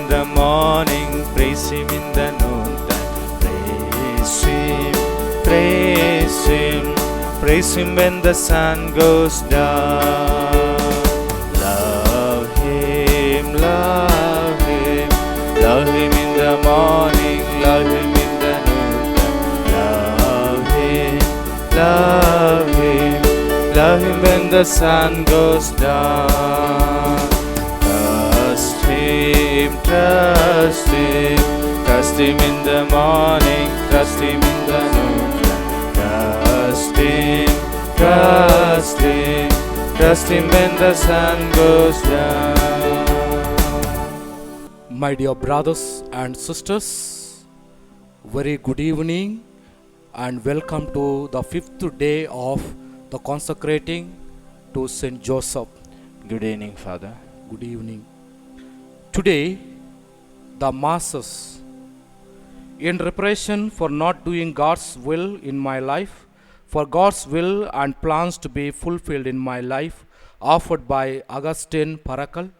in the morning, praise Him in the noontime. Praise Him, praise Him, praise Him when the sun goes down. Love Him, love Him, love Him in the morning, love Him in the noontime. Love Him, love Him, love Him when the sun goes down. Trust Him, trust Him, trust Him in the morning, trust Him in the noontime. Trust Him, trust Him, trust Him when the sun goes down. My dear brothers and sisters, very good evening and welcome to the fifth day of the consecrating to Saint Joseph. Good evening, Father. Good evening. Today, the masses, in reparation for not doing God's will in my life, for God's will and plans to be fulfilled in my life, offered by Augustine Parakal,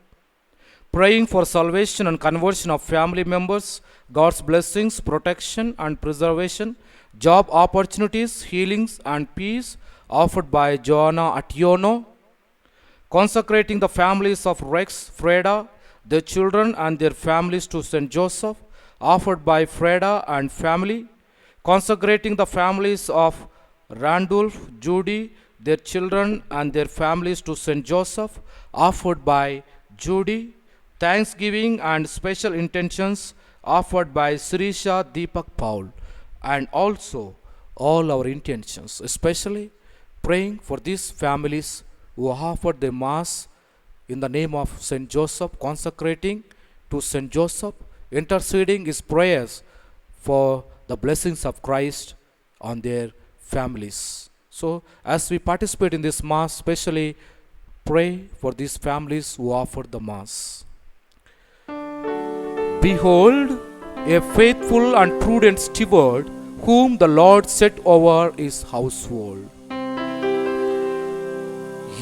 praying for salvation and conversion of family members, God's blessings, protection and preservation, job opportunities, healings and peace, offered by Joanna Ationo, consecrating the families of Rex, Freda, their children and their families to Saint Joseph, offered by Freda and family, consecrating the families of Randolph, Judy, their children and their families to Saint Joseph, offered by Judy, thanksgiving and special intentions offered by Sirisha Deepak Paul, and also all our intentions, especially praying for these families who offered the Mass in the name of Saint Joseph, consecrating to Saint Joseph, interceding his prayers for the blessings of Christ on their families. So, as we participate in this Mass, especially pray for these families who offered the Mass. Behold, a faithful and prudent steward, whom the Lord set over his household.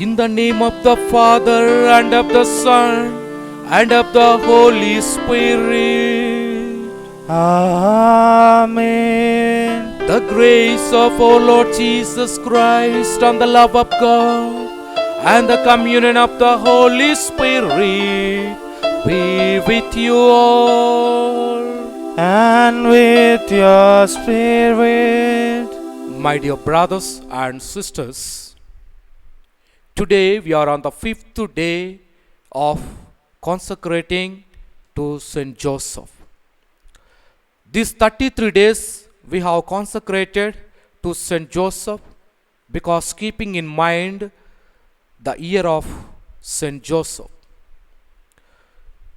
In the name of the Father, and of the Son, and of the Holy Spirit. Amen. The grace of our Lord Jesus Christ, and the love of God, and the communion of the Holy Spirit be with you all. And with your spirit. My dear brothers and sisters, today we are on the fifth day of consecrating to Saint Joseph. These 33 days we have consecrated to Saint Joseph because keeping in mind the year of Saint Joseph.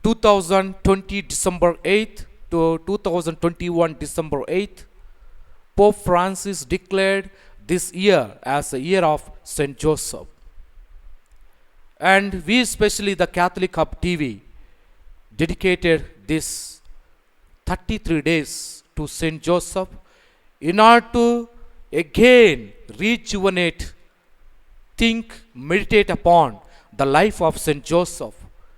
2020 December 8th to 2021 December 8th, Pope Francis declared this year as a year of Saint Joseph. And we, especially the Catholic Hub TV, dedicated this 33 days to Saint Joseph in order to again rejuvenate, think, meditate upon the life of Saint Joseph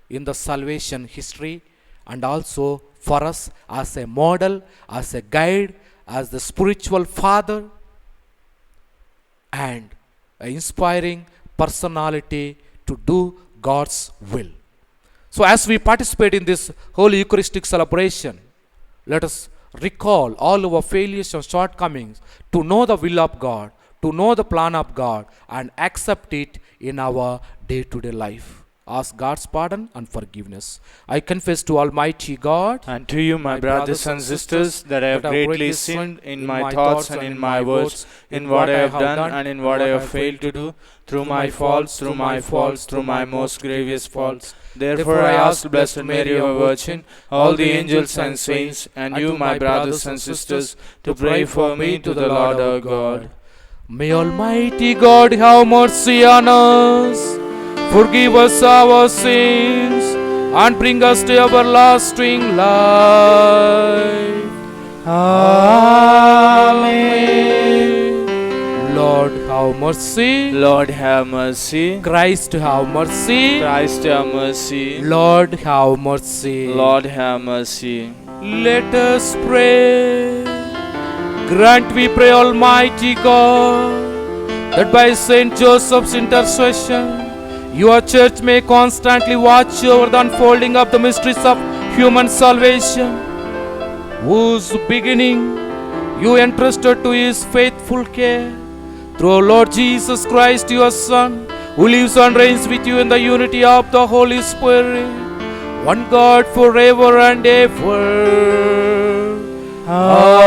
in the salvation history, and also for us as a model, as a guide, as the spiritual father, and an inspiring personality to do God's will. So as we participate in this Holy Eucharistic celebration, let us recall all our failures and shortcomings to know the will of God, to know the plan of God, and accept it in our day-to-day life. Ask God's pardon and forgiveness. I confess to Almighty God And to you, my brothers and sisters, that I have greatly sinned in my thoughts and in my words, in what I have done and in what I have failed to do, through my faults, through my most grievous faults. Therefore I ask Blessed Mary, our Virgin, all the angels and saints, and you, my brothers and sisters, to pray for me to the Lord our God. May Almighty God have mercy on us, forgive us our sins, and bring us to everlasting life. Amen. Lord, have mercy. Lord, have mercy. Christ, have mercy. Christ, have mercy. Lord, have mercy. Lord, have mercy. Let us pray. Grant, we pray, Almighty God, that by Saint Joseph's intercession, your church may constantly watch over the unfolding of the mysteries of human salvation, whose beginning you entrusted to his faithful care. Through our Lord Jesus Christ, your Son, who lives and reigns with you in the unity of the Holy Spirit, one God forever and ever. Amen.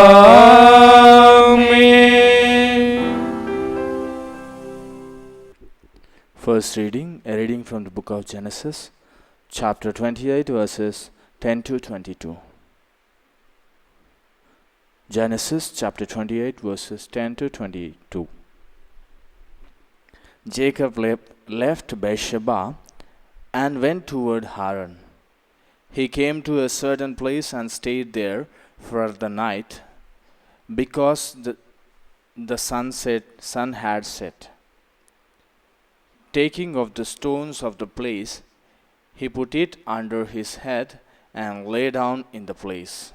First reading, a reading from the book of Genesis, chapter 28, verses 10 to 22. Genesis chapter 28, verses 10 to 22. Jacob left Beersheba and went toward Haran. He came to a certain place and stayed there for the night, because the sun had set. Taking of the stones of the place, he put it under his head and lay down in the place.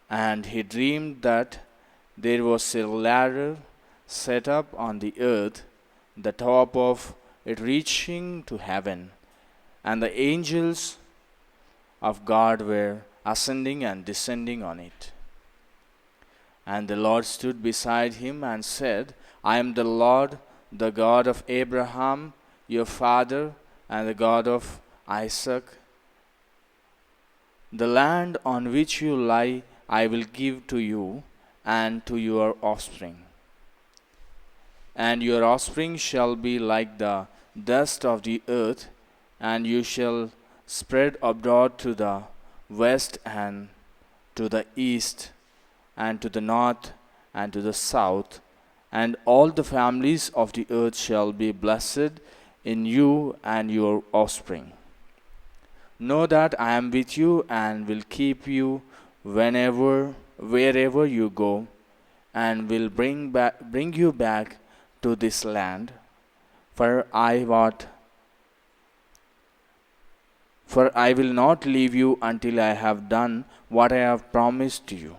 And he dreamed that there was a ladder set up on the earth, the top of it reaching to heaven, and the angels of God were ascending and descending on it. And the Lord stood beside him and said, I am the Lord, the God of Abraham, your father, and the God of Isaac. The land on which you lie I will give to you and to your offspring. And your offspring shall be like the dust of the earth, and you shall spread abroad to the west and to the east and to the north and to the south, and all the families of the earth shall be blessed in you and your offspring. Know that I am with you and will keep you wherever you go, and will bring you back to this land. For I will not leave you until I have done what I have promised to you.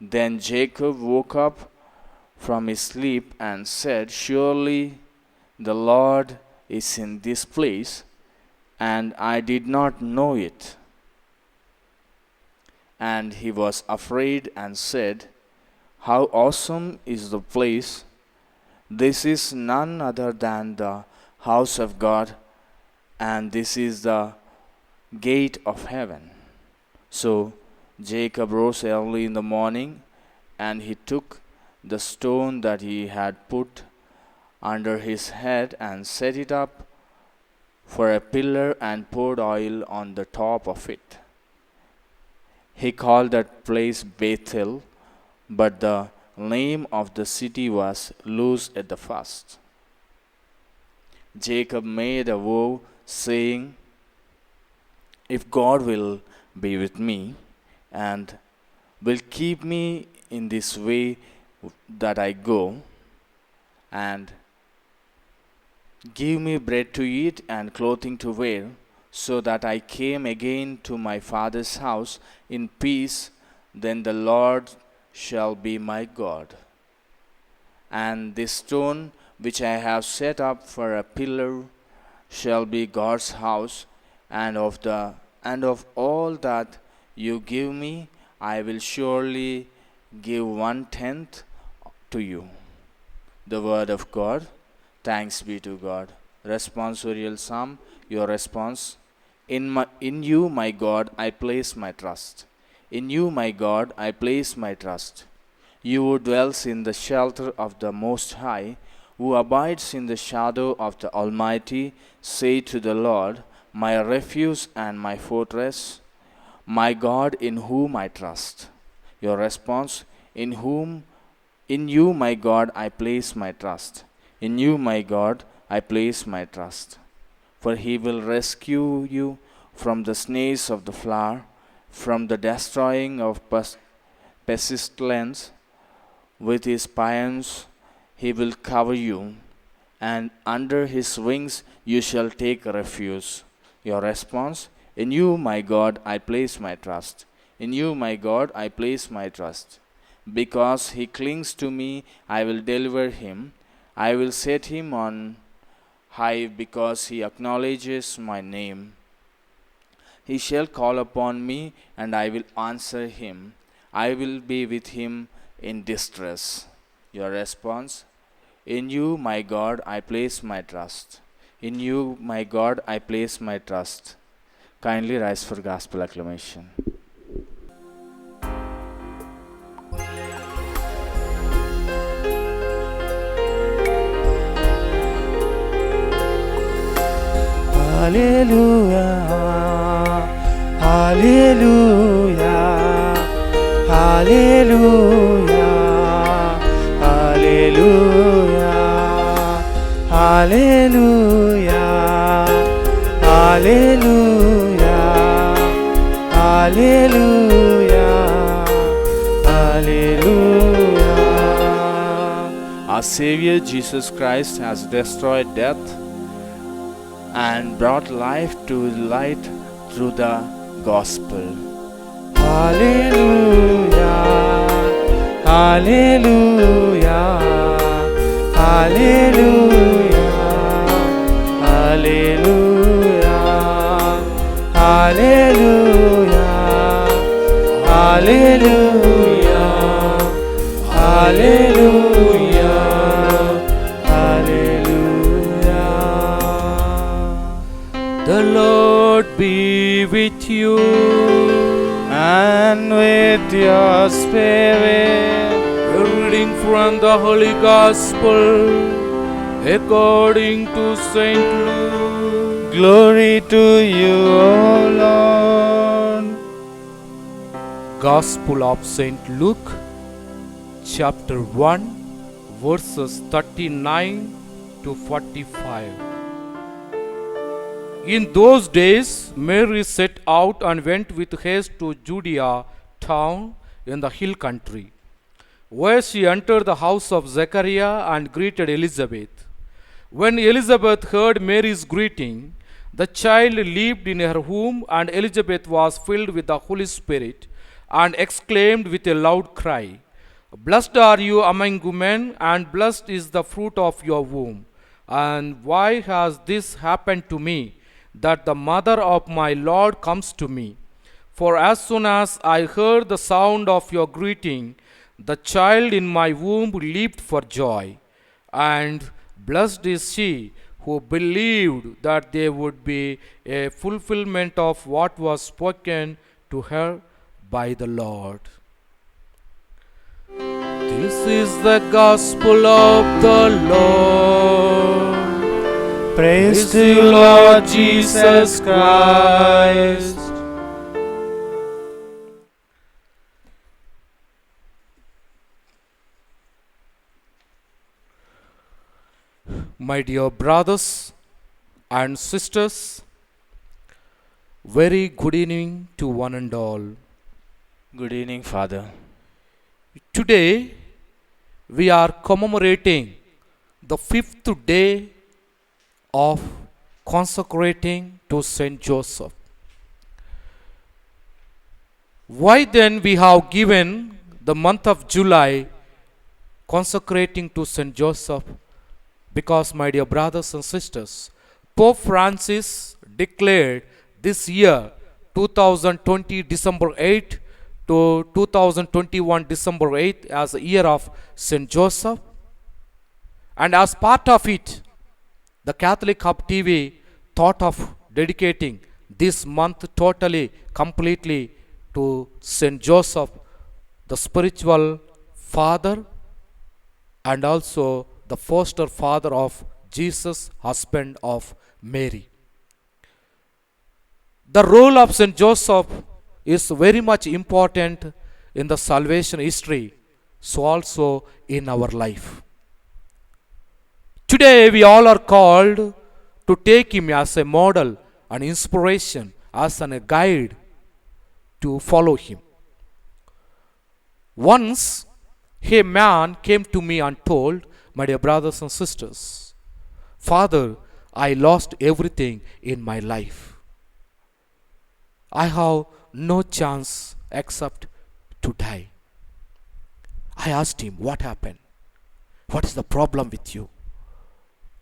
Then Jacob woke up from his sleep and said, Surely the Lord is in this place, and I did not know it. And he was afraid and said, How awesome is the place! This is none other than the house of God, and this is the gate of heaven. So Jacob rose early in the morning, and he took the stone that he had put under his head and set it up for a pillar and poured oil on the top of it. He called that place Bethel, but the name of the city was Luz at the first. Jacob made a vow, saying, If God will be with me and will keep me in this way that I go, and give me bread to eat and clothing to wear, so that I came again to my father's house in peace, then the Lord shall be my God. And this stone which I have set up for a pillar shall be God's house, and of all that you give me, I will surely give 1/10 to you. The word of God. Thanks be to God. Responsorial Psalm. Your response. In you, my God, I place my trust. In you, my God, I place my trust. You who dwells in the shelter of the Most High, who abides in the shadow of the Almighty, say to the Lord, my refuge and my fortress, my God in whom I trust. Your response. In you, my God, I place my trust. In you, my God, I place my trust. For he will rescue you from the snares of the fowler, from the destroying of pestilence. With his pinions he will cover you, and under his wings you shall take refuge. Your response: In you, my God, I place my trust. In you, my God, I place my trust. Because he clings to me, I will deliver him. I will set him on high because he acknowledges my name. He shall call upon me, and I will answer him. I will be with him in distress. Your response: In you, my God, I place my trust. In you, my God, I place my trust. Kindly rise for gospel acclamation. Hallelujah, hallelujah, hallelujah, hallelujah, hallelujah, hallelujah, hallelujah, hallelujah. Our Savior Jesus Christ has destroyed death and brought life to light through the gospel. Hallelujah, hallelujah, hallelujah, hallelujah, hallelujah, hallelujah, hallelujah, hallelujah. The Lord be with you and with your spirit. A reading from the Holy Gospel according to Saint Luke. Glory to you, O Lord. Gospel of Saint Luke, chapter 1, verses 39 to 45. In those days, Mary set out and went with haste to Judea town in the hill country, where she entered the house of Zechariah and greeted Elizabeth. When Elizabeth heard Mary's greeting, the child leaped in her womb, and Elizabeth was filled with the Holy Spirit and exclaimed with a loud cry, "Blessed are you among women, and blessed is the fruit of your womb. And why has this happened to me, that the mother of my Lord comes to me? For as soon as I heard the sound of your greeting, the child in my womb leaped for joy. And blessed is she who believed that there would be a fulfillment of what was spoken to her by the Lord." This is the gospel of the Lord. Praise to you, Lord Jesus Christ. My dear brothers and sisters, very good evening to one and all. Good evening, Father. Today, we are commemorating the 5th day of consecrating to Saint Joseph. Why then we have given the month of July consecrating to Saint Joseph? Because, my dear brothers and sisters, Pope Francis declared this year 2020 December 8 to 2021 December 8 as a year of Saint Joseph, and as part of it, the Catholic Hub TV thought of dedicating this month totally, completely to Saint Joseph, the spiritual father and also the foster father of Jesus, husband of Mary. The role of Saint Joseph is very much important in the salvation history, so also in our life. Today we all are called to take him as a model, an inspiration, as a guide to follow him. Once a man came to me and told, my dear brothers and sisters, Father, I lost everything in my life. I have no chance except to die. I asked him, what happened? What is the problem with you?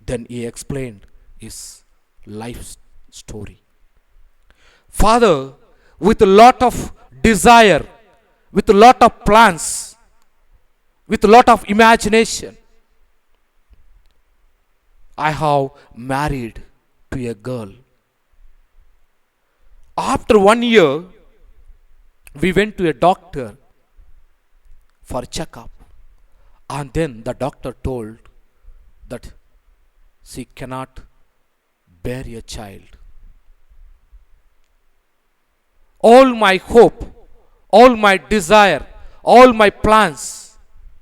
Then he explained his life story. Father, with a lot of desire, with a lot of plans, with a lot of imagination, I have married to a girl. After 1 year, we went to a doctor for checkup, and then the doctor told that she cannot bear a child. All my hope, all my desire, all my plans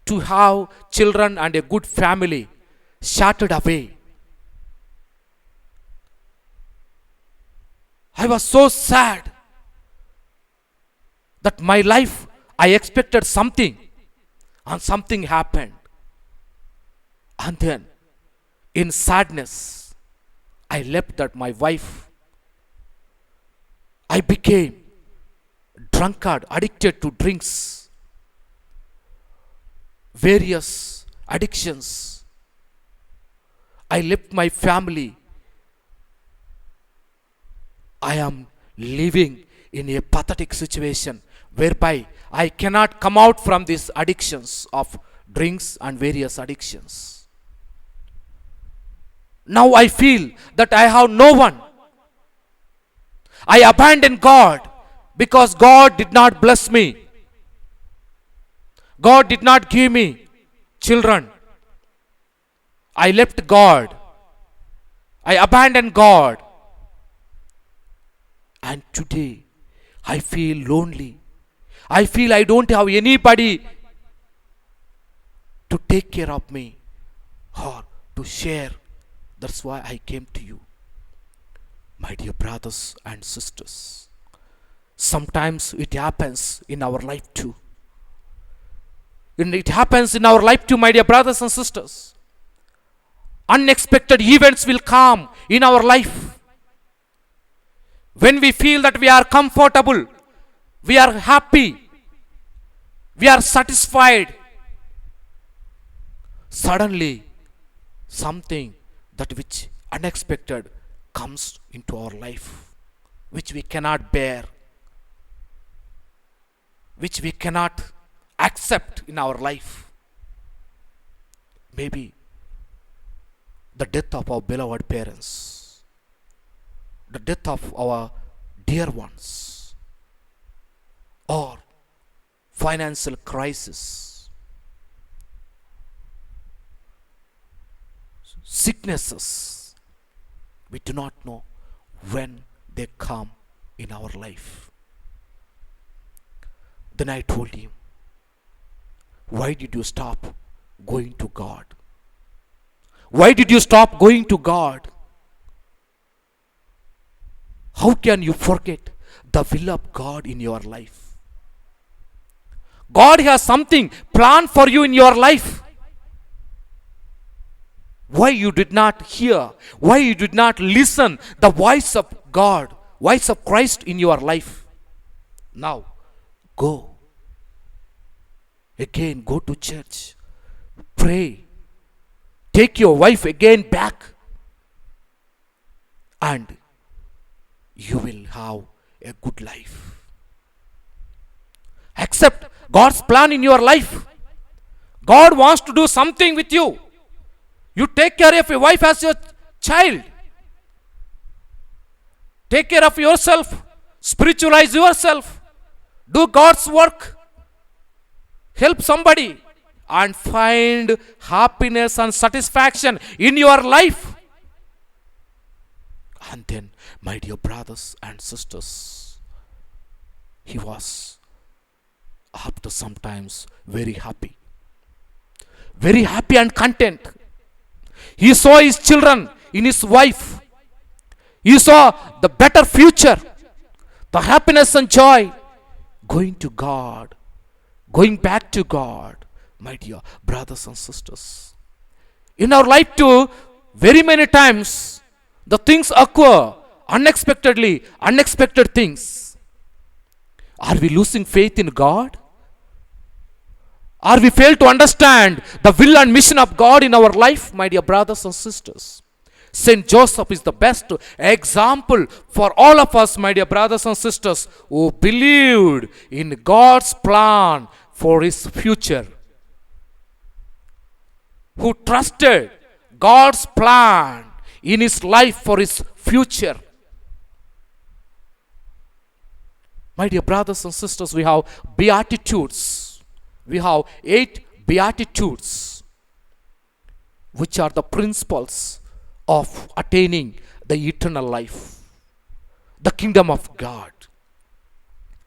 to have children and a good family shattered away. I was so sad that my life, I expected something and something happened. And then in sadness, I left that my wife. I became drunkard, addicted to drinks, various addictions. I left my family. I am living in a pathetic situation whereby I cannot come out from these addictions of drinks and various addictions. Now I feel that I have no one. I abandoned God because God did not bless me. God did not give me children. I left God. I abandoned God. And today I feel lonely. I feel I don't have anybody to take care of me or to share. That's why I came to you. My dear brothers and sisters, sometimes it happens in our life too. And it happens in our life too, my dear brothers and sisters. Unexpected events will come in our life. When we feel that we are comfortable, we are happy, we are satisfied, suddenly something that which unexpected comes into our life, which we cannot bear, which we cannot accept in our life. Maybe the death of our beloved parents, the death of our dear ones, or financial crisis, sicknesses. We do not know when they come in our life. Then I told him, why did you stop going to God? Why did you stop going to God? How can you forget the will of God in your life? God has something planned for you in your life. Why you did not hear? Why you did not listen the voice of God, voice of Christ in your life? Now, go. Again, go to church. Pray. Take your wife again back. And you will have a good life. Accept God's plan in your life. God wants to do something with you. You take care of your wife as your child. Take care of yourself. Spiritualize yourself. Do God's work. Help somebody and find happiness and satisfaction in your life. And then, my dear brothers and sisters, he was after sometimes very happy and content. He saw his children in his wife. He saw the better future, the happiness and joy, going to God, going back to God, my dear brothers and sisters. In our life too, very many times the things occur unexpectedly, unexpected things. Are we losing faith in God? Are we fail to understand the will and mission of God in our life, my dear brothers and sisters? Saint Joseph is the best example for all of us, my dear brothers and sisters, who believed in God's plan for his future, who trusted God's plan in his life for his future. My dear brothers and sisters, we have beatitudes. We have 8 beatitudes, which are the principles of attaining the eternal life, the kingdom of God.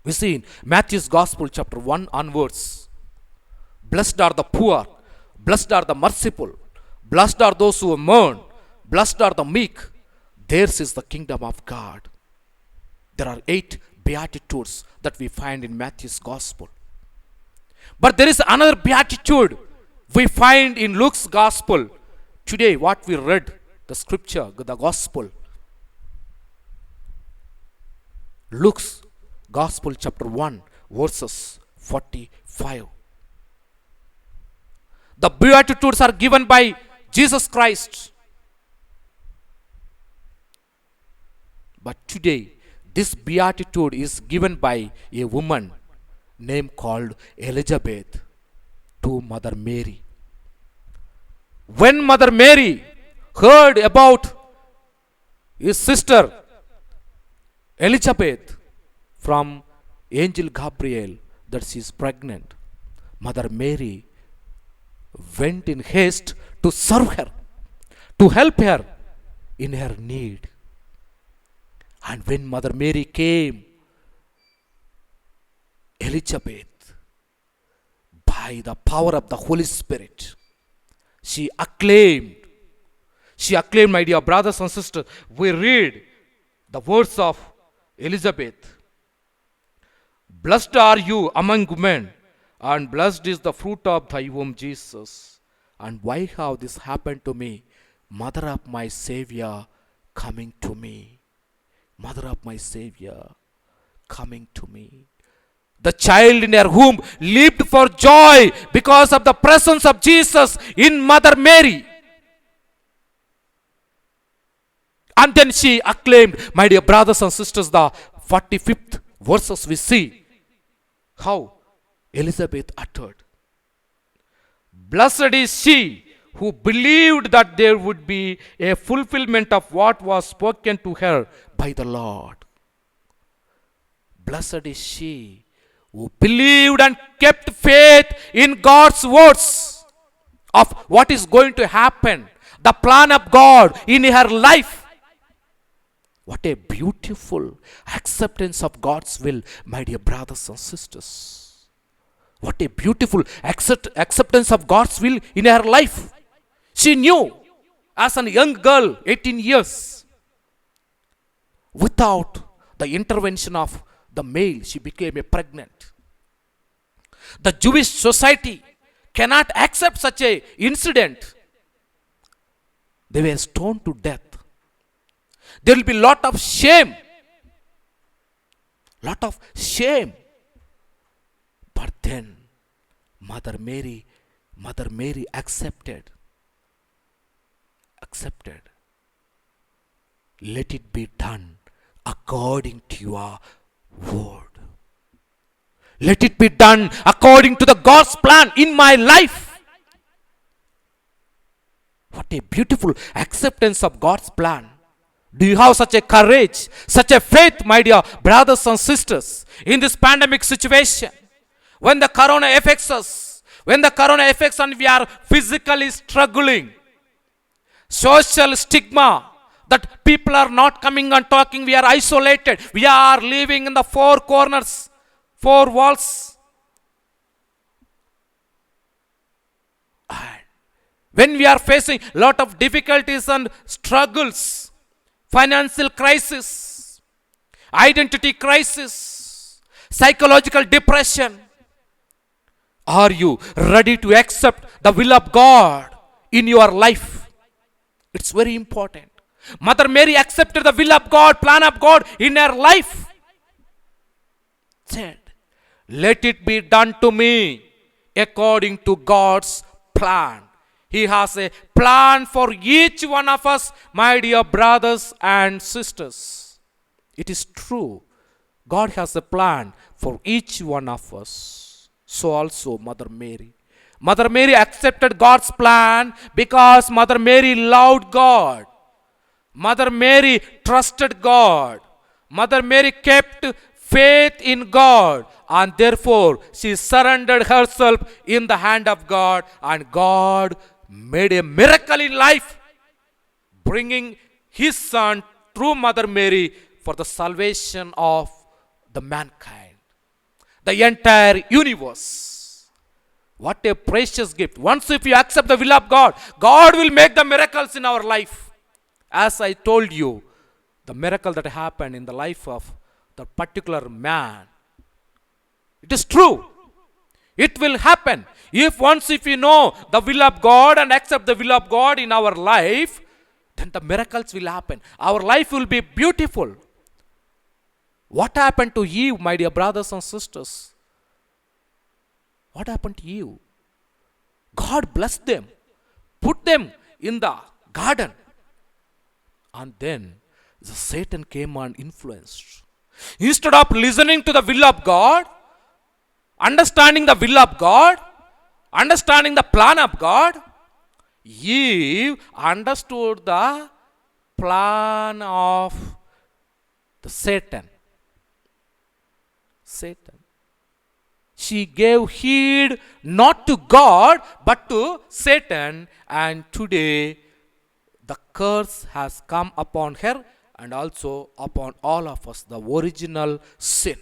We see in Matthew's Gospel, chapter 1 onwards, blessed are the poor, blessed are the merciful, blessed are those who mourn, blessed are the meek. Theirs is the kingdom of God. There are 8 beatitudes that we find in Matthew's Gospel. But there is another beatitude we find in Luke's Gospel. Today, what we read, the scripture, the Gospel. Luke's Gospel, chapter 1, verses 45. The beatitudes are given by Jesus Christ. But today, this beatitude is given by a woman named called Elizabeth to Mother Mary. When Mother Mary heard about his sister Elizabeth from Angel Gabriel that she is pregnant, Mother Mary went in haste to serve her, to help her in her need. And when Mother Mary came, Elizabeth, by the power of the Holy Spirit, she acclaimed, my dear brothers and sisters. We read the words of Elizabeth. Blessed are you among women, and blessed is the fruit of thy womb, Jesus. And why have this happened to me? Mother of my Savior coming to me. Mother of my Savior coming to me. The child in her womb leaped for joy because of the presence of Jesus in Mother Mary. And then she acclaimed, my dear brothers and sisters, the 45th verses we see how Elizabeth uttered, blessed is she who believed that there would be a fulfillment of what was spoken to her by the Lord. Blessed is she who believed and kept faith in God's words of what is going to happen, the plan of God in her life. What a beautiful acceptance of God's will, my dear brothers and sisters. What a beautiful acceptance of God's will in her life. She knew as a young girl, 18 years, without the intervention of the male, she became pregnant. The Jewish society cannot accept such an incident. They were stoned to death. There will be lot of shame. Lot of shame. But then Mother Mary accepted. Let it be done according to your word. Let it be done according to the God's plan in my life. What a beautiful acceptance of God's plan. Do you have such a courage, such a faith, my dear brothers and sisters, in this pandemic situation? When the corona affects us, and we are physically struggling, social stigma, that people are not coming and talking, we are isolated, we are living in the 4 corners, 4 walls. And when we are facing lot of difficulties and struggles, financial crisis, identity crisis, psychological depression, Are you ready to accept the will of God in your life? It's very important. Mother Mary accepted the will of God, plan of God in her life. Said, let it be done to me according to God's plan. He has a plan for each one of us, my dear brothers and sisters. It is true. God has a plan for each one of us. So also Mother Mary. Mother Mary accepted God's plan because Mother Mary loved God. Mother Mary trusted God. Mother Mary kept faith in God, and therefore she surrendered herself in the hand of God, and God made a miracle in life, bringing his son through Mother Mary for the salvation of the mankind, the entire universe. What a precious gift. Once if you accept the will of God, God will make the miracles in our life. As I told you, the miracle that happened in the life of the particular man, it is true. It will happen. If you know the will of God and accept the will of God in our life, then the miracles will happen. Our life will be beautiful. What happened to Eve, my dear brothers and sisters? What happened to Eve? God blessed them, put them in the garden. And then Satan came and influenced. Instead of listening to the will of God, understanding the will of God, understanding the plan of God, Eve understood the plan of the Satan. She gave heed not to God but to Satan, and today the curse has come upon her and also upon all of us, the original sin.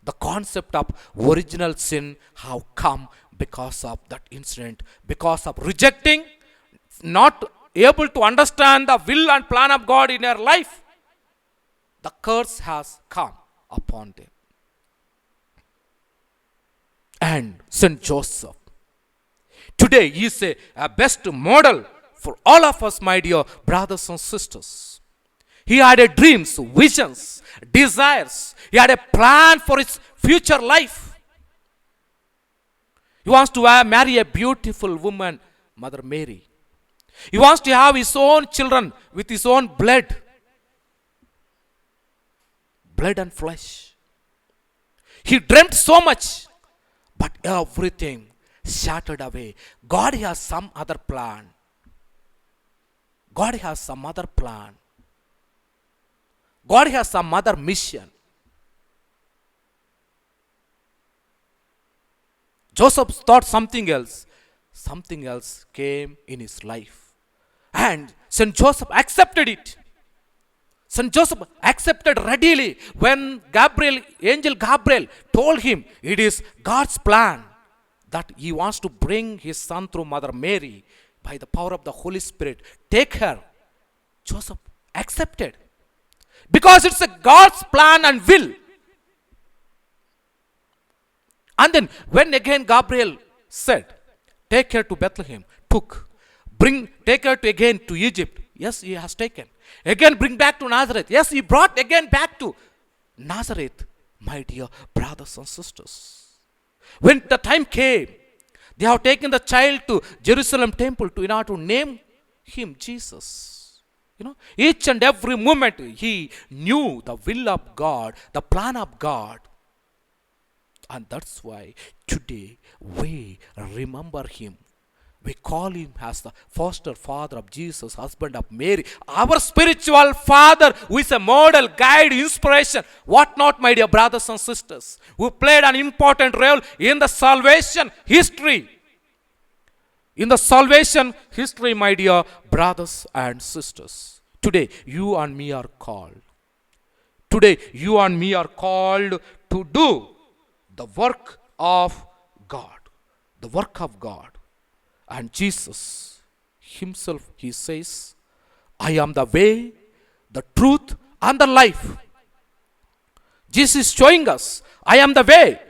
The concept of original sin have come because of that incident, because of rejecting, not able to understand the will and plan of God in her life. The curse has come upon them. And Saint Joseph today is a best model for all of us, my dear brothers and sisters. He had a dreams, visions, desires. He had a plan for his future life. He wants to marry a beautiful woman, Mother Mary. He wants to have his own children with his own blood and flesh. He dreamt so much, but everything shattered away. God has some other plan. God has some other plan. God has some other mission. Joseph thought something else. Something else came in his life. And St. Joseph accepted it. St. Joseph accepted readily when angel Gabriel told him it is God's plan that he wants to bring his son through Mother Mary by the power of the Holy Spirit. Take her. Joseph accepted. Because it's a God's plan and will. And then when again Gabriel said, take her to Bethlehem, take her again to Egypt. Yes, he has taken. Again bring back to Nazareth. Yes, he brought again back to Nazareth. My dear brothers and sisters, when the time came, they have taken the child to Jerusalem temple in order to name him Jesus. Each and every moment he knew the will of God, the plan of God. And that's why today we remember him. We call him as the foster father of Jesus, husband of Mary, our spiritual father who is a model, guide, inspiration. What not, my dear brothers and sisters, who played an important role in the salvation history. In the salvation history, my dear brothers and sisters. Today, you and me are called. Today, you and me are called to do the work of God. The work of God. And Jesus himself, he says, I am the way, the truth, and the life. Jesus is showing us, I am the way.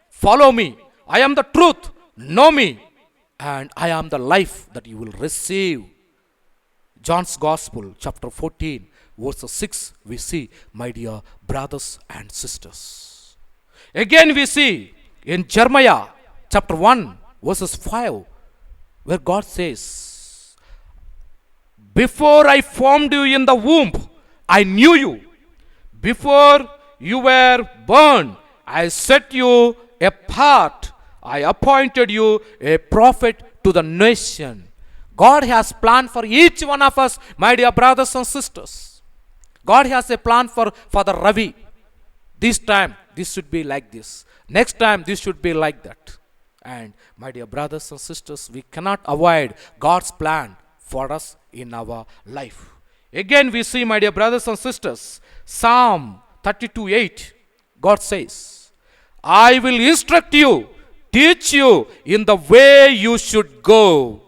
Follow me. I am the truth. Know me. And I am the life that you will receive. John's Gospel, chapter 14, verse 6, we see, my dear brothers and sisters. Again we see in Jeremiah, chapter 1, verses 5, where God says, before I formed you in the womb, I knew you. Before you were born, I set you apart. I appointed you a prophet to the nation. God has planned for each one of us, my dear brothers and sisters. God has a plan for Father Ravi. This time, this should be like this. Next time, this should be like that. And my dear brothers and sisters, we cannot avoid God's plan for us in our life. Again, we see, my dear brothers and sisters, Psalm 32:8. God says, I will instruct you, teach you in the way you should go.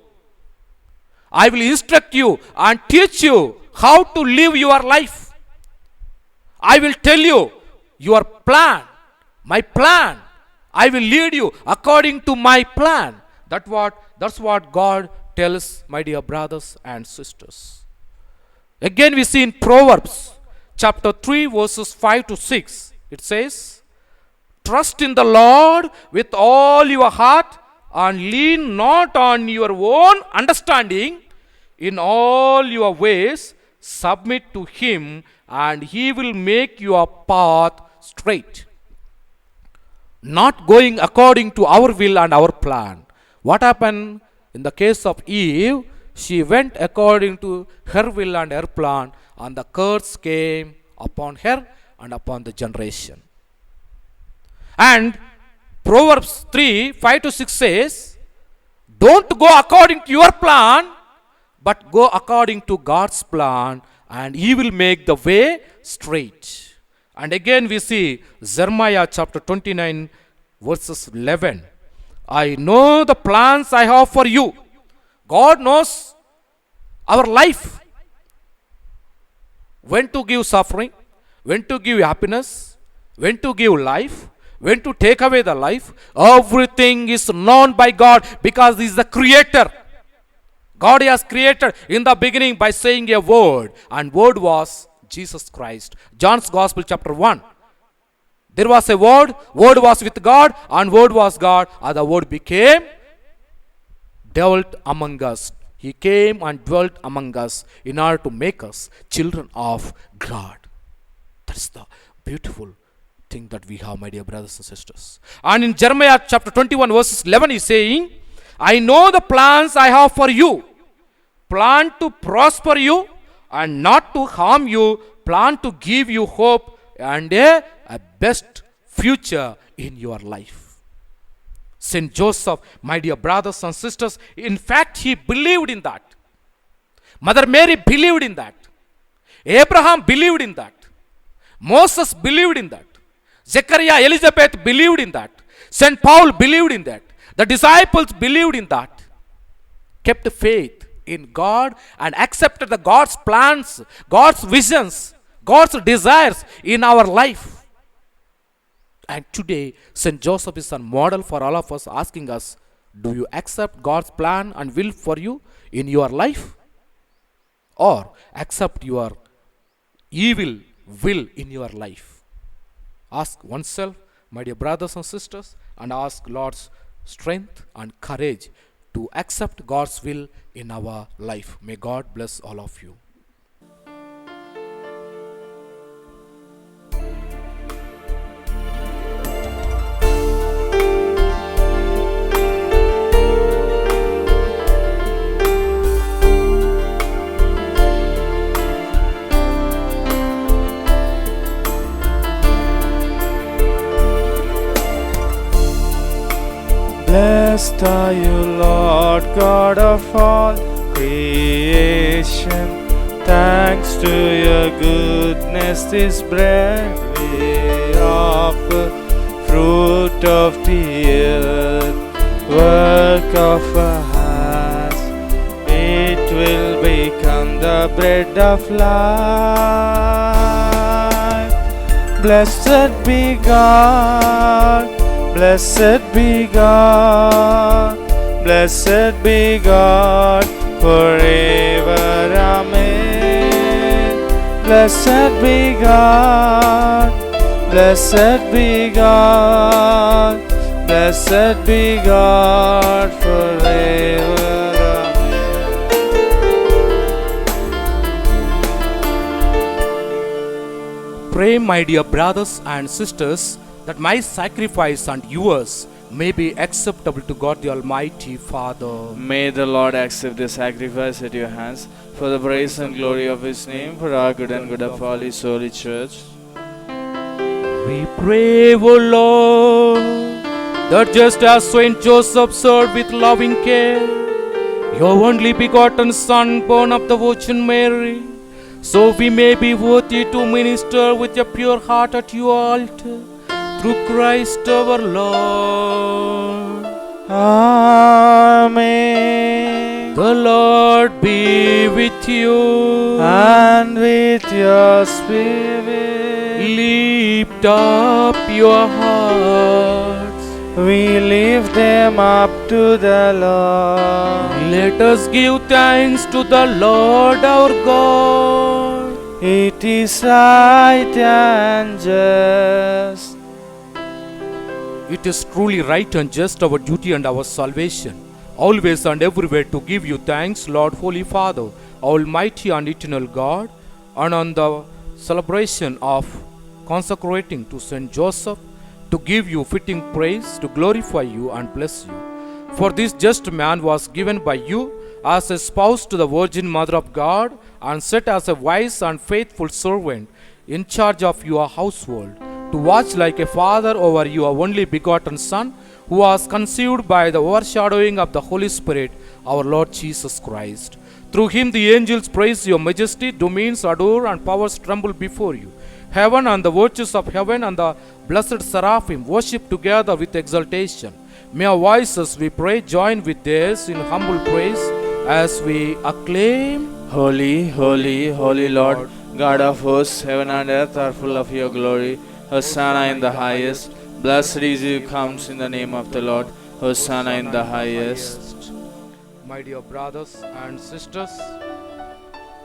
I will instruct you and teach you how to live your life. I will tell you your plan, my plan. I will lead you according to my plan. That's what God tells, my dear brothers and sisters. Again, we see in Proverbs chapter 3, verses 5 to 6. It says, trust in the Lord with all your heart and lean not on your own understanding. In all your ways, submit to Him, and He will make your path straight. Not going according to our will and our plan. What happened in the case of Eve? She went according to her will and her plan, and the curse came upon her and upon the generation. And Proverbs 3, 5 to 6 says, don't go according to your plan, but go according to God's plan, and He will make the way straight. And again we see Jeremiah chapter 29, verses 11. I know the plans I have for you. God knows our life. When to give suffering, when to give happiness, when to give life, when to take away the life. Everything is known by God because He is the creator. God has created in the beginning by saying a word, and word was Jesus Christ. John's Gospel chapter 1. There was a word was with God, and word was God, and the word became dwelt among us. He came and dwelt among us in order to make us children of God. That is the beautiful thing that we have, my dear brothers and sisters. And in Jeremiah chapter 21, verses 11, he is saying, I know the plans I have for you. Plan to prosper you and not to harm you. Plan to give you hope and a best future in your life. Saint Joseph, my dear brothers and sisters, in fact, he believed in that. Mother Mary believed in that. Abraham believed in that. Moses believed in that. Zechariah, Elizabeth believed in that. Saint Paul believed in that. The disciples believed in that. Kept faith in God and accepted the God's plans, God's visions, God's desires in our life. And today, Saint Joseph is a model for all of us, asking us, do you accept God's plan and will for you in your life? Or accept your evil will in your life? Ask oneself, my dear brothers and sisters, and ask Lord's strength and courage to accept God's will in our life. May God bless all of you. Blessed are you, Lord God of all creation. Thanks to your goodness, this bread we offer, fruit of the earth, work of our hands. It will become the bread of life. Blessed be God, Blessed be God, blessed be God, forever. Amen. Blessed be God, blessed be God, blessed be God, forever. Pray, my dear brothers and sisters, that my sacrifice and yours may be acceptable to God the Almighty Father. May the Lord accept the sacrifice at your hands for the praise and glory of His name, for our good and good of all His holy church. We pray, O Lord, that just as Saint Joseph served with loving care your only begotten Son, born of the Virgin Mary, so we may be worthy to minister with a pure heart at your altar, through Christ our Lord. Amen. The Lord be with you, And with your spirit, lift up your hearts. we lift them up to the Lord. Let us give thanks to the Lord our God. It is right and just. It is truly right and just, our duty and our salvation, always and everywhere to give you thanks, Lord, Holy Father, Almighty and eternal God, and on the celebration of consecrating to Saint Joseph, to give you fitting praise, to glorify you and bless you. For this just man was given by you as a spouse to the Virgin Mother of God, and set as a wise and faithful servant in charge of your household, to watch like a father over your only begotten Son, who was conceived by the overshadowing of the Holy Spirit, our Lord Jesus Christ. Through him the angels praise your majesty, domains adore, and powers tremble before you. Heaven and the virtues of heaven and the blessed seraphim worship together with exultation. May our voices, we pray, join with theirs in humble praise as we acclaim, Holy, holy, holy Lord, God of hosts, heaven and earth are full of your glory. Hosanna in the highest. Blessed is he who comes in the name of the Lord. Hosanna in the highest. My dear brothers and sisters,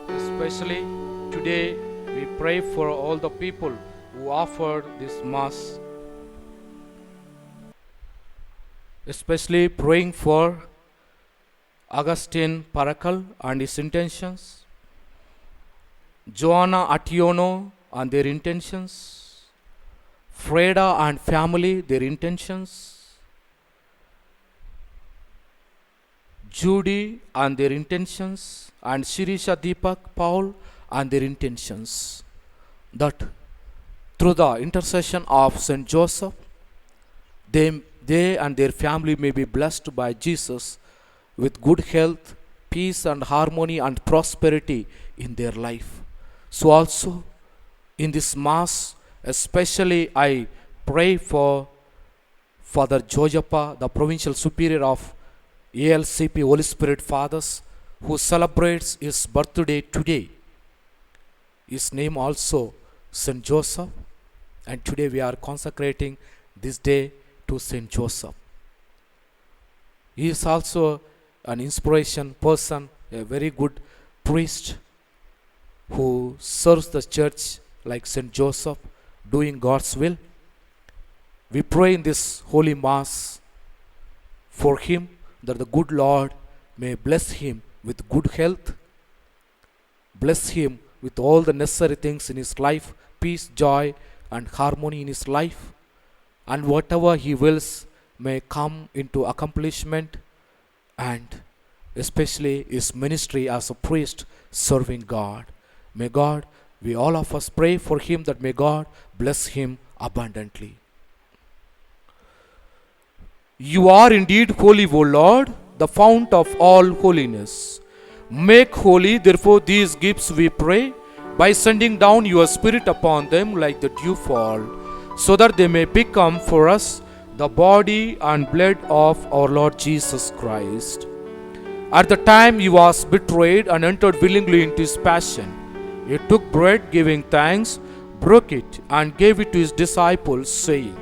especially today we pray for all the people who offered this Mass. Especially praying for Augustine Parakal and his intentions, Joanna Ationo and their intentions, Freda and family, their intentions, Judy and their intentions, and Shirisha Deepak Paul and their intentions, that through the intercession of Saint Joseph, they and their family may be blessed by Jesus with good health, peace and harmony and prosperity in their life. So also in this Mass, especially I pray for Father Jojappa, the Provincial Superior of ALCP Holy Spirit Fathers, who celebrates his birthday today. His name also Saint Joseph, and today we are consecrating this day to Saint Joseph. He is also an inspiration person, a very good priest who serves the church like Saint Joseph, doing God's will. We pray in this holy Mass for him, that the good Lord may bless him with good health, bless him with all the necessary things in his life, peace, joy and harmony in his life, and whatever he wills may come into accomplishment, and especially his ministry as a priest serving God. May God, we all of us pray for him, that may God bless him abundantly. You are indeed holy, O Lord, the fount of all holiness. Make holy, therefore, these gifts, we pray, by sending down your Spirit upon them like the dew fall, so that they may become for us the body and blood of our Lord Jesus Christ. At the time he was betrayed and entered willingly into his passion, he took bread, giving thanks, broke it, and gave it to his disciples, saying,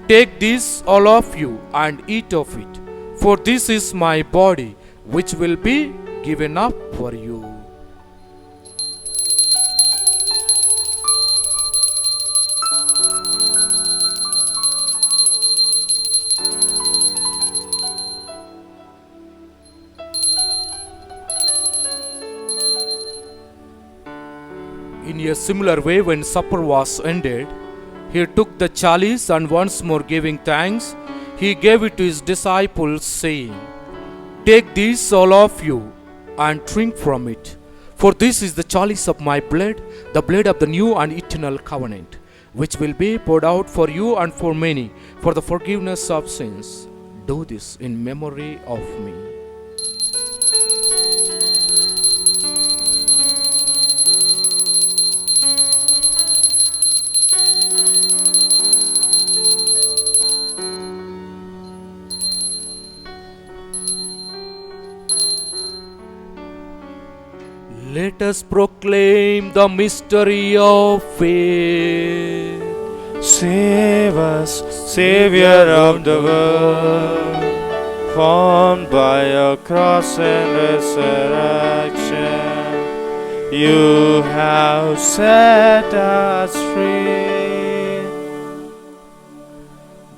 Take this, all of you, and eat of it, for this is my body, which will be given up for you. In a similar way, when supper was ended, he took the chalice and once more giving thanks, he gave it to his disciples, saying, Take this, all of you, and drink from it. For this is the chalice of my blood, the blood of the new and eternal covenant, which will be poured out for you and for many for the forgiveness of sins. Do this in memory of me. Let us proclaim the mystery of faith. Save us, Savior of the world, formed by your cross and resurrection. You have set us free.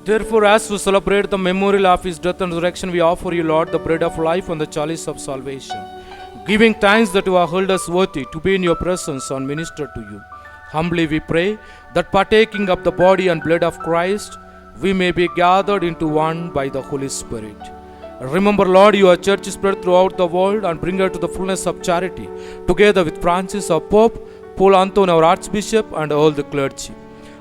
Therefore, as we celebrate the memorial of his death and resurrection, we offer you, Lord, the bread of life and the chalice of salvation, giving thanks that you have held us worthy to be in your presence and minister to you. Humbly we pray that partaking of the body and blood of Christ, we may be gathered into one by the Holy Spirit. Remember, Lord, your church is spread throughout the world and bring her to the fullness of charity, together with Francis our Pope, Paul Anton our Archbishop, and all the clergy.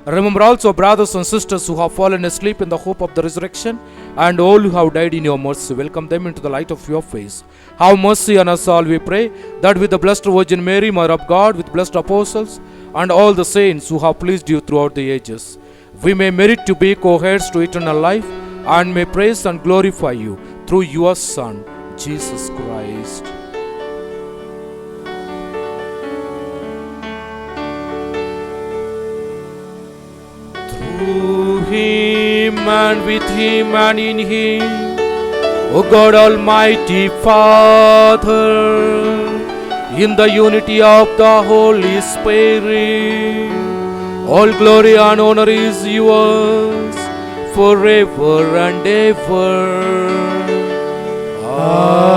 Remember also brothers and sisters who have fallen asleep in the hope of the resurrection, and all who have died in your mercy. Welcome them into the light of your face. Have mercy on us all, we pray, that with the Blessed Virgin Mary, Mother of God, with blessed apostles, and all the saints who have pleased you throughout the ages, we may merit to be co-heirs to eternal life, and may praise and glorify you through your Son, Jesus Christ. Through him and with him and in him, O God Almighty Father, in the unity of the Holy Spirit, all glory and honor is yours forever and ever. Amen.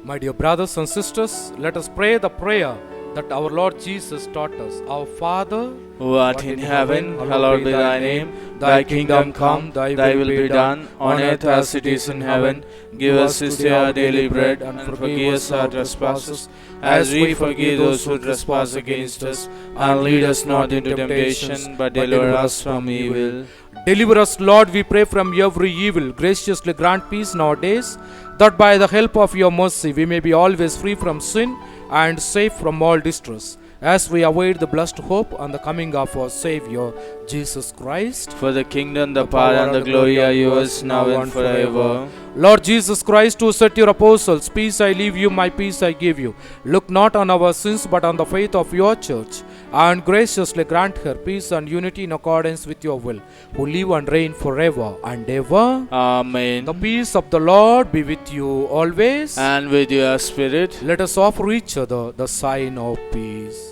My dear brothers and sisters, let us pray the prayer that our Lord Jesus taught us. Our Father, Who art in heaven, hallowed be thy name. Thy kingdom come, thy will be done, on earth as it is in heaven. Give us this day our daily bread, and forgive us our trespasses, as we forgive those who trespass against us. And lead us not into temptation, but deliver us from evil. Deliver us, Lord, we pray, from every evil. Graciously grant peace in our days, that by the help of your mercy we may be always free from sin and safe from all distress, as we await the blessed hope and the coming of our Savior, Jesus Christ. For the kingdom, the power, and the glory are yours, now and forever. Lord Jesus Christ, who said to your apostles, Peace I leave you, my peace I give you, look not on our sins, but on the faith of your church, and graciously grant her peace and unity in accordance with your will, who live and reign forever and ever. Amen. The peace of the Lord be with you always. And with your spirit. Let us offer each other the sign of peace.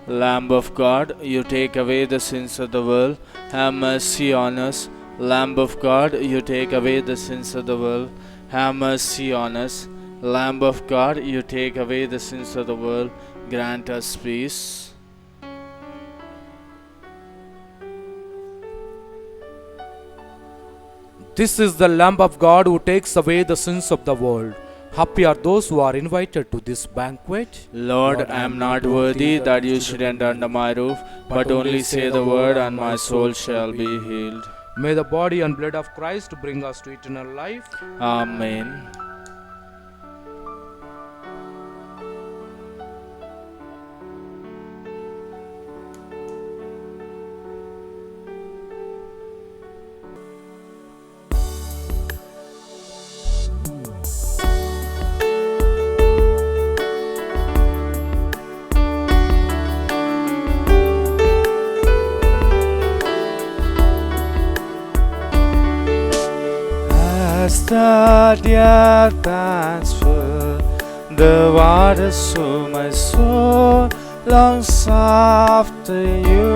Lamb of God, you take away the sins of the world, have mercy on us. Lamb of God, you take away the sins of the world, have mercy on us. Lamb of God, you take away the sins of the world, grant us peace. This is the Lamb of God who takes away the sins of the world. Happy are those who are invited to this banquet. Lord, I am not worthy that you should enter under my roof, but only say the word, and my soul shall be healed. May the body and blood of Christ bring us to eternal life. Amen. as the deer pants for the waters, so my soul longs after you.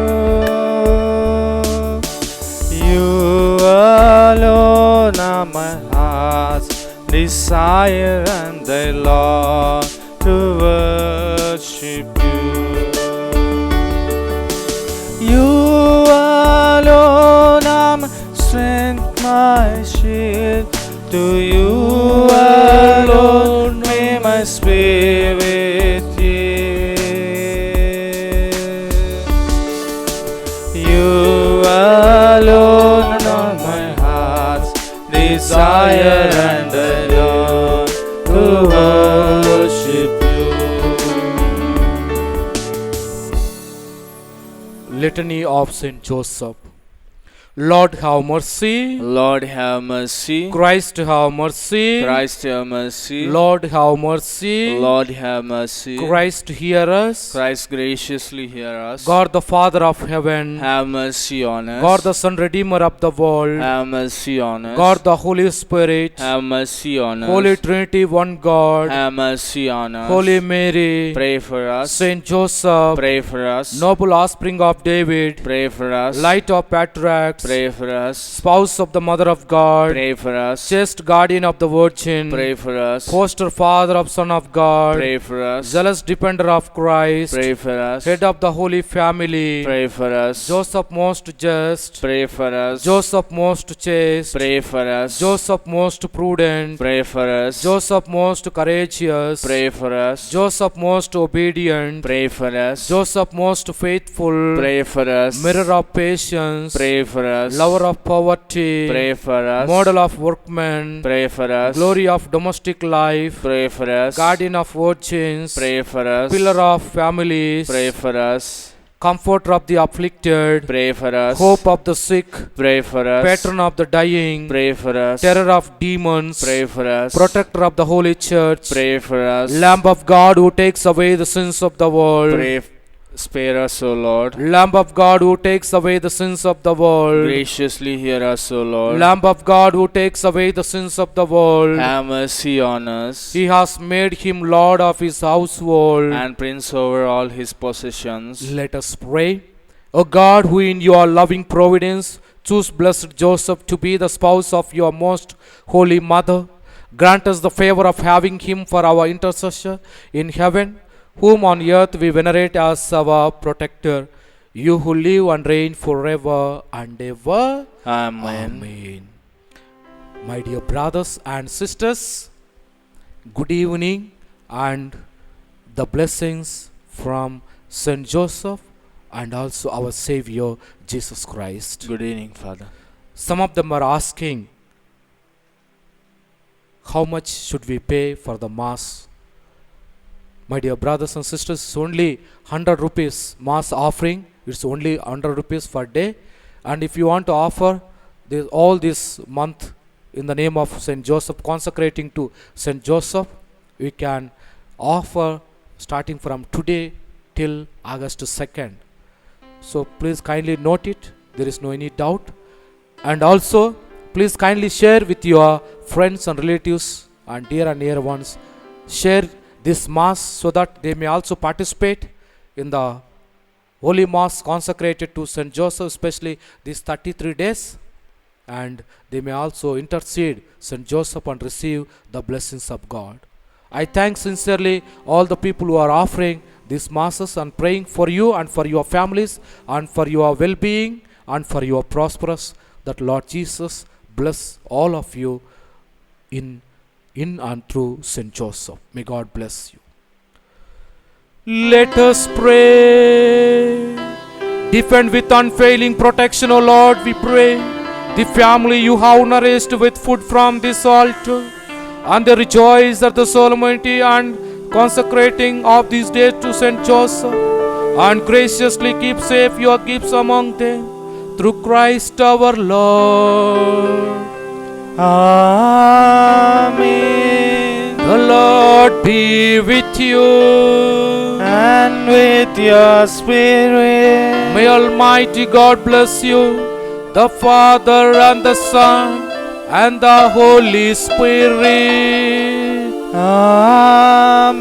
You alone are my heart's desire, and I long to worship you. You alone are my strength, my shield. To you alone may my spirit yield. You alone are my heart's desire, and I long to worship you. Litany of Saint Joseph. Lord have mercy. Lord have mercy. Christ have mercy. Christ have mercy. Lord have mercy. Lord have mercy. Christ hear us. Christ graciously hear us. God the Father of heaven. Have mercy on us. God the Son Redeemer of the world. Have mercy on us. God the Holy Spirit. Have mercy on us. Holy Trinity, one God. Have mercy on us. Holy Mary. Pray for us. Saint Joseph. Pray for us. Noble offspring of David. Pray for us. Light of patriarchs. Pray for us. Spouse of the Mother of God. Pray for us. Chaste guardian of the Virgin. Pray for us. Foster father of Son of God. Pray for us. Zealous defender of Christ. Pray for us. Head of the Holy Family. Pray for us. Joseph most just. Pray for us. Joseph most chaste. Pray for us. Joseph most prudent. Pray for us. Joseph most courageous. Pray for us. Joseph most obedient. Pray for us. Joseph most faithful. Pray for us. Mirror of patience. Pray for us. Lover of poverty. Pray for us. Model of workmen. Pray for us. Glory of domestic life. Pray for us. Guardian of virgins. Pray for us. Pillar of families. Pray for us. Comforter of the afflicted. Pray for us. Hope of the sick. Pray for us. Patron of the dying. Pray for us. Terror of demons. Pray for us. Protector of the holy church. Pray for us. Lamb of God who takes away the sins of the world. Pray. Spare us, O Lord. Lamb of God who takes away the sins of the world. Graciously hear us, O Lord. Lamb of God who takes away the sins of the world. Have mercy on us. He has made him Lord of his household. And prince over all his possessions. Let us pray. O God, who in your loving providence choose blessed Joseph to be the spouse of your most holy mother, grant us the favor of having him for our intercessor in heaven, whom on earth we venerate as our protector, you who live and reign forever and ever. Amen. Amen. My dear brothers and sisters, good evening and the blessings from Saint Joseph and also our Savior Jesus Christ. Good evening, Father. Some of them are asking, how much should we pay for the Mass? My dear brothers and sisters, it's only 100 rupees Mass offering. It's only 100 rupees per day. And if you want to offer all this month in the name of Saint Joseph, consecrating to Saint Joseph, we can offer starting from today till August 2nd. So please kindly note it. There is no any doubt. And also, please kindly share with your friends and relatives and dear and near ones. Share this Mass so that they may also participate in the Holy Mass consecrated to Saint Joseph, especially these 33 days. And they may also intercede Saint Joseph and receive the blessings of God. I thank sincerely all the people who are offering these Masses and praying for you and for your families and for your well-being and for your prosperous, that Lord Jesus bless all of you in and through Saint Joseph. May God bless you. Let us pray. Defend with unfailing protection, O Lord, we pray, the family you have nourished with food from this altar, and they rejoice at the solemnity and consecrating of these days to Saint Joseph, and graciously keep safe your gifts among them, through Christ our Lord. Amen. The Lord be with you, And with your spirit. may Almighty God bless you, the Father and the Son and the Holy Spirit. Amen.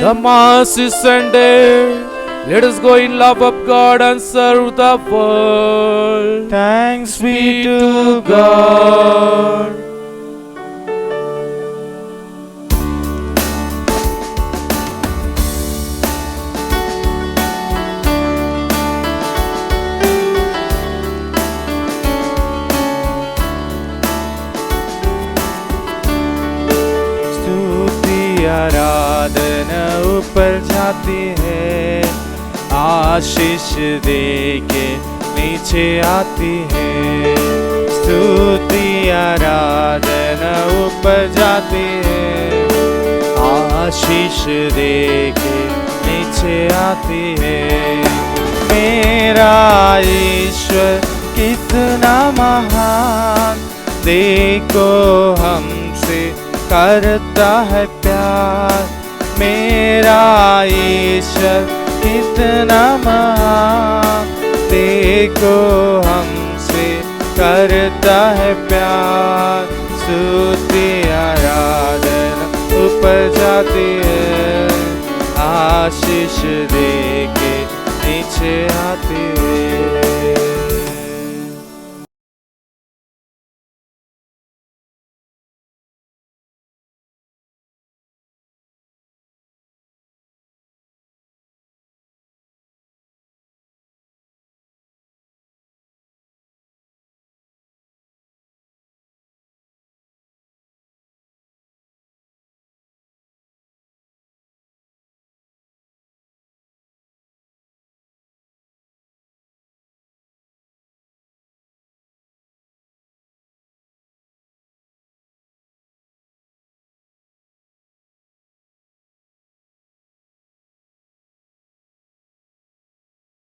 The Mass is ended. Let us go in love of God and serve the world. Thanks be to God. आराधना ऊपर जाती है, आशीष दे के नीचे आती है। स्तुति आराधना ऊपर जाती है, आशीष दे के नीचे आती है। मेरा ईश्वर कितना महान, देखो हमसे करता है प्यार। मेरा ईश्वर कितना महान, देखो हमसे करता है प्यार। स्तुति आराधना ऊपर जाती है, आशीष दे के नीचे आती है।